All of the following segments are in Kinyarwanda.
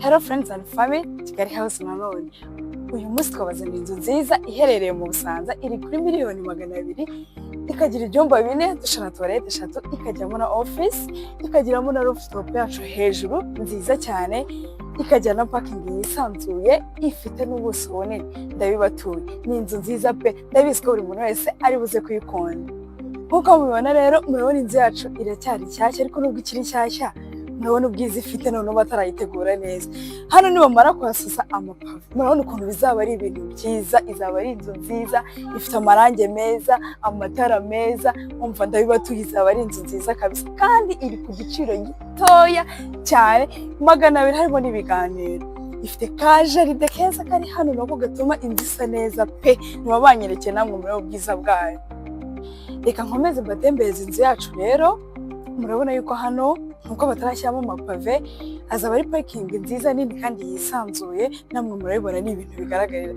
Hello friends and family, Kigali house nanone. Uyu munsi twabazaniye inzu nziza iherereye mu Busanza iri kuri miliyoni 200, ikagira ibyumba 4, dushana toilette 3, ikajyamo na office, ikagiramo na rooftop yacu hejuru nziza cyane, ikajya na parking yisanzuye, ifite n'ubuso bunini. Ndabibatuye, ni inzu nziza pe, ndabizi ko buri muntu wese ari buze kuyikunda. Nkuko mubibona rero, murabona inzu yacu iracyari nshyashya, ariko nubwo ikiri nshyashya murabona ubwiza ifite none batarayitegura neza. Hano nibamara kuhasasa amapave, murabona ukuntu bizaba ari ibintu byiza, izaba ari inzu nziza, ifite amarange meza, amatara meza, umva ndabibatuye, izaba ari inzu nziza kabisa, kandi iri ku giciro gitoya cyane, 200 harimo n'ibiganiro. Ifite kajaride keza kari hano nako gatuma inzu isa neza pe, niba banyerekeye namwe muri ubwiza bwayo. Reka nkomeze mbatembeze inzu yacu rero. Murabona yuko hano nkuko batarashyiramo amapave, azaba ari parking nziza nini kandi yisanzuye, namwe murabibona ni ibintu bigaragarira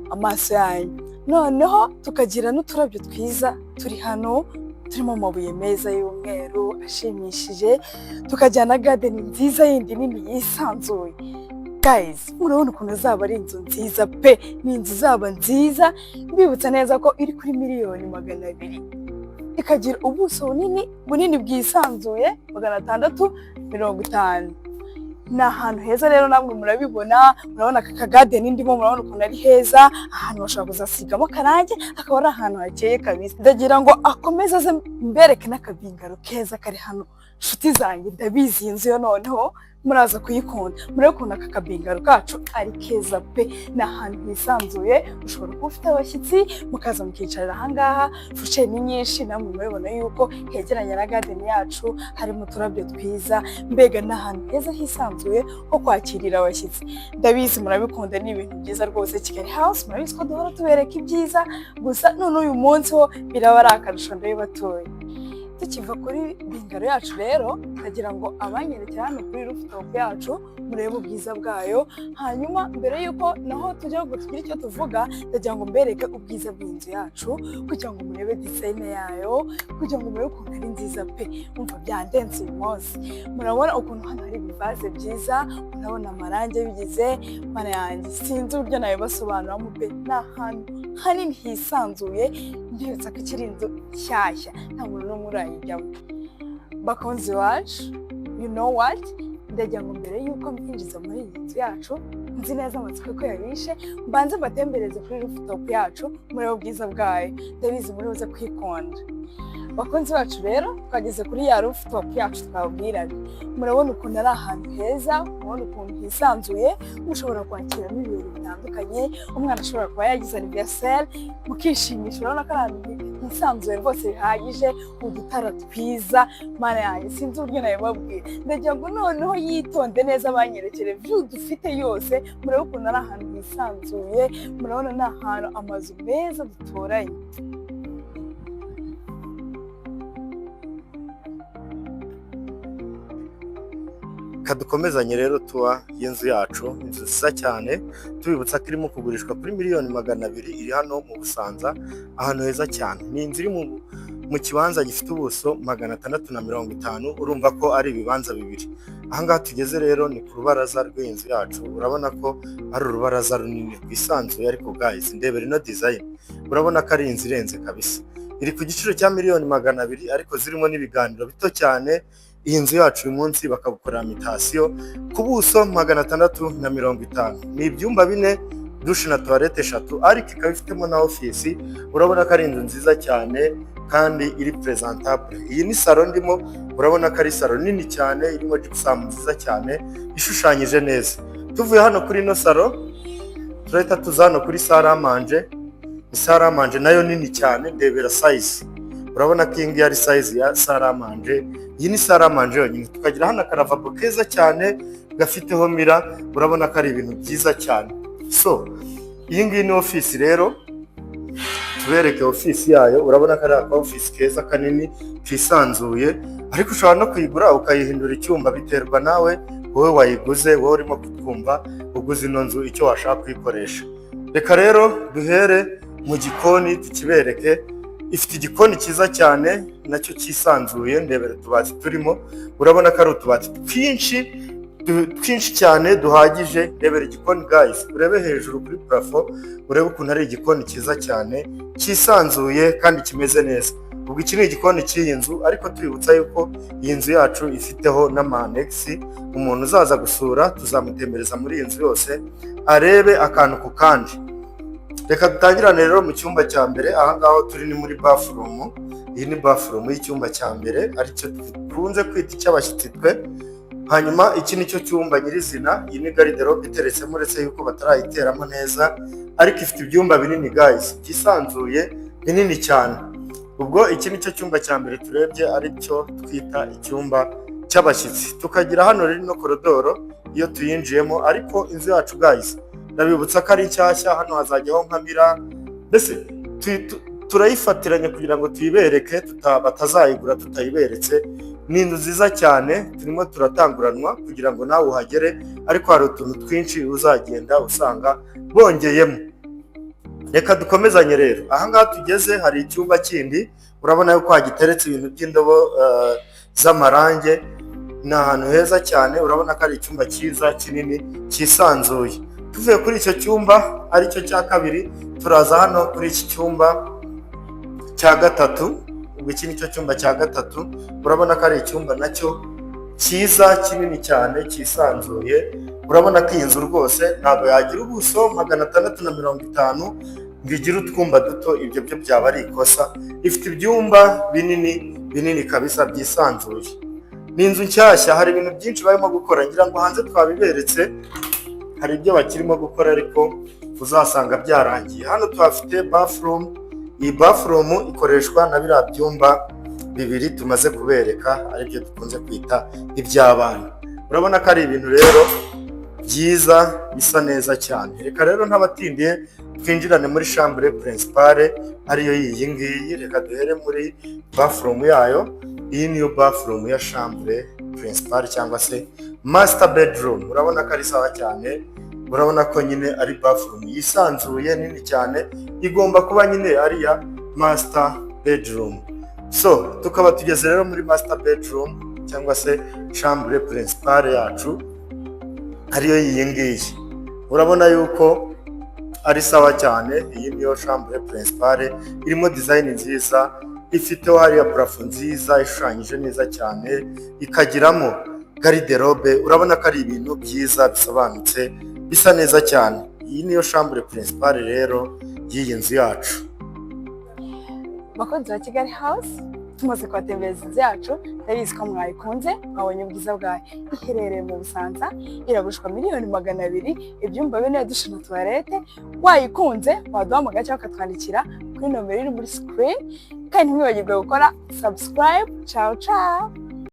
amaso yanyu. Noneho tukagira n'uturabyo twiza turi hano, turimo amabuye meza y'umweru ashimishije, tukajyana garden nziza yindi nini yisanzuye. Guys, murabona ukuntu azaba ari inzu nziza pe, ni inzu zaba nziza, mbibutsa neza ko iri kuri miliyoni 200. Ikagira ubuso bunini bwisanzuye 650. Na ahantu heza rero, namwe murabibona, murabona aka garden ndimo, murabona ukuntu ari heza, ahantu bashaka kuzasigamo karange, akaba ari ahantu hakeye kabisa. Ndagira ngo akomeze aze mbereke n'akabingaro keza kari hano. Nshuti zanjye, ndabizi inzu yo noneho muraza kuyikunda. Murakunda aka kabingaro kacu ari keza pe, na ahantu hisanzuye, ushobora kuba ufite abashyitsi mukaza mukicarira ahangaha. Fuche ni nyinshi, namwe murabibona yuko hegeranye na garden yacu, harimo uturabyo twiza, mbega n'ahantu heza hisanzuye ho kwakirira abashyitsi. Ndabizi murabikunda, ni ibintu byiza rwose. Kigali house murabizi ko duhora tubereka ibyiza, gusa none uyu munsi ho biraba ari akarusho ndabibatuye. Tukiva kuri bingaro yacu rero, kagira ngo abanyerekera hano kuri rooftop yacu murebe ubwiza bwayo. Hanyuma mbere yuko naho tujya kugira icyo tuvuga, ndagira ngo mbereke ubwiza bw'inzu yacu, kugira ngo murebe design yayo, kugira ngo murebe ukuntu ari nziza pe, umva byandenze uyu munsi. Murabona ukuntu hano hari ibivaze byiza, murabona amarange bigize, mana yanjye sinzi uburyo nayo basobanuramo pe, n'ahantu hanini hisanzuye, ndetse ko ikiri inzu nshyashya, nta muntu n'umwe urayijyamo. Bakunzi wacu, you know what, ndagira ngo mbere yuko mwinjiza muri iyi nzu yacu, nzi neza amatsiko ko yabishe, mbanze mbatembereze kuri rooftop yacu murebe ubwiza bwayo. Ndabizi muri buze kwikunda. Bakunzi bacu rero, twageze kuri ya rooftop yacu twabwiraga. Murabona ukuntu ari ahantu heza, murabona ukuntu hisanzuye, mushobora kwakiramo ibintu bitandukanye, umwana ashobora kuba yagize anniversaire mukishimisha. Urabona ko ari ahantu hisanzuye rwose bihagije, udutara twiza, mana yanjye sinzi uburyo nabibabwira. Ndagira ngo noneho yitonde neza banyerekere view dufite yose, murebe ukuntu ari ahantu hisanzuye, murabona ni ahantu amazu meza duturanye. Kadukomezanye rero tuwa y'inzu yacu, inzu nziza cyane, tubibutsa ko irimo kugurishwa kuri miliyoni 200, iri hano mu Busanza, ahantu heza cyane. Ni inzu iri mu kibanza gifite ubuso 650, urumva ko ari ibibanza bibiri. Ahangaha tugeze rero ni ku rubaraza rw'inzu yacu, urabona ko ari urubaraza runini rwisanzuye, ariko guys ndebere no design, urabona ko ari inzu irenze kabisa. Iri ku giciro cya miliyoni 200, ariko zirimo n'ibiganiro bito cyane. Iyi nzu yacu uyu munsi bakagukorera imitation ku buso 650. Ni ibyumba 4, dushe na toilette 3, ariko ikaba ifitemo na office. Urabona ko ari inzu nziza cyane kandi iri presentable. Iyi ni salon ndimo, urabona ko ari salon nini cyane, irimo gypsum nziza cyane, ishushanyije neza. Tuvuye hano kuri no salon, turahita tuzano kuri salle à manger. Salle à manger nayo nini cyane, ndebera size. Urabona ko iyi ari size ya salle à manger. Iyi ni salle à manger yonyine. Tukagira hano akaravabo keza cyane gafiteho mira, urabona ko ari ibintu byiza cyane. So iyi ngiyi ni office rero, tubereke office yayo. Urabona ko ari office keza kanini kisanzuye, ariko ushobora no kuyigura ukayihindura icyumba, biterwa nawe wowe wayiguze, wowe urimo kukumva uguze ino nzu icyo washaka kuyikoresha. Reka rero duhere mu gikoni tukibereke. Ifite igikoni cyiza cyane nacyo kisanzuye, ndebere tubati turimo, urabona ko ari utubati twinshi twinshi cyane duhagije. Rebera igikoni guys, urebe hejuru kuri plafo, urebe ukuntu ari igikoni cyiza cyane cyisanzuye kandi kimeze neza. Ubwo iki ni igikoni cy'iyi nzu, ariko twibutsa yuko iyi nzu yacu ifiteho n'amanexi. Umuntu uzaza gusura tuzamutembereza muri iyi nzu yose arebe akantu ku kandi. Reka dutangirane rero mu cyumba cya mbere. Aha ngaho turi ni muri bathroom. Iyi ni bathroom y'icyumba cya mbere, aricyo dukunze kwita icy'abashyitsi twe. Hanyuma iki ni cyo cyumba nyirizina. Iyi ni garderobe iteretsemo, uretse yuko batarayiteramo neza, ariko ifite ibyumba binini guys, byisanzuye binini cyane. Ubwo iki ni cyo cyumba cya mbere turebye, aricyo twita icyumba cy'abashyitsi. Tukagira hano rero no korodoro iyo tuyinjiyemo, ariko inzu yacu guys ndabibutsa ko ari nshyashya. Hano hazajyaho nkamira, mbese turayifatiranye kugira ngo tuyibereke, batazayigura tutayiberetse. Ni inzu nziza cyane, turimo turatanguranwa kugira ngo nawe uhagere, ariko hari utuntu twinshi uzagenda usanga bongeyemo. Reka dukomezanye rero. Aha ngaha tugeze hari icyumba kindi, urabona yuko hagiteretse ibintu by'indobo z'amarange. Ni ahantu heza cyane, urabona ko ari icyumba cyiza kinini cyisanzuye. Tuvuye kuri icyo cyumba aricyo cya kabiri, turaza hano kuri iki cyumba cya gatatu. Ubwo iki ni cyo cyumba cya gatatu, urabona ko ari icyumba nacyo cyiza kinini cyane cyisanzuye. Urabona ko iyi nzu rwose ntabwo yagira ubuso 650 ngo igire utwumba duto, ibyo byo byaba ari ikosa. Ifite ibyumba binini kabisa byisanzuye. Ni inzu nshyashya, hari ibintu byinshi barimo gukora, ngira ngo hanze twabiberetse. Hari ibyo bakirimo gukora ariko uzasanga byarangiye. Hano tuhafite bathroom. Iyi bathroom ikoreshwa na biriya byumba bibiri tumaze kubereka, aribyo dukunze kwita iby'abana. Urabona ko ari ibintu rero byiza bisa neza cyane. Reka rero ntabatindiye twinjirane muri chambre principale, ariyo iyi ngiyi. Reka duhere muri bathroom yayo. Iyi niyo bathroom ya chambre principale cyangwa se master bedroom. Urabona ko ari sawa cyane, urabona ko nyine ari bathroom yisanzuye nini cyane, igomba kuba nyine ari ya master bedroom. So tukaba tugeze rero muri master bedroom cyangwa se chambre principale yacu, ariyo iyi ngiyi. Urabona yuko ari sawa cyane. Iyi niyo chambre principale, irimo design nziza, ifiteho hariya plafond nziza ishushanyije neza cyane, ikagiramo garderobe. Urabona ko ari ibintu byiza bisobanutse bisa neza cyane. Iyi niyo chambre principale rero y'iyi nzu yacu. Bakunzi ba Kigali House, tumaze kubatembereza inzu yacu, ndabizi ko mwayikunze, mwabonye ubwiza bwayo. Iherereye mu Busanza, iragurishwa miliyoni 200, ibyumba 4 dushe na toilette. Wayikunze waduhamagara cyangwa ukatwandikira kuri nomero iri muri screen, kandi ntimwibagirwe gukora subscribe. Ciao ciao.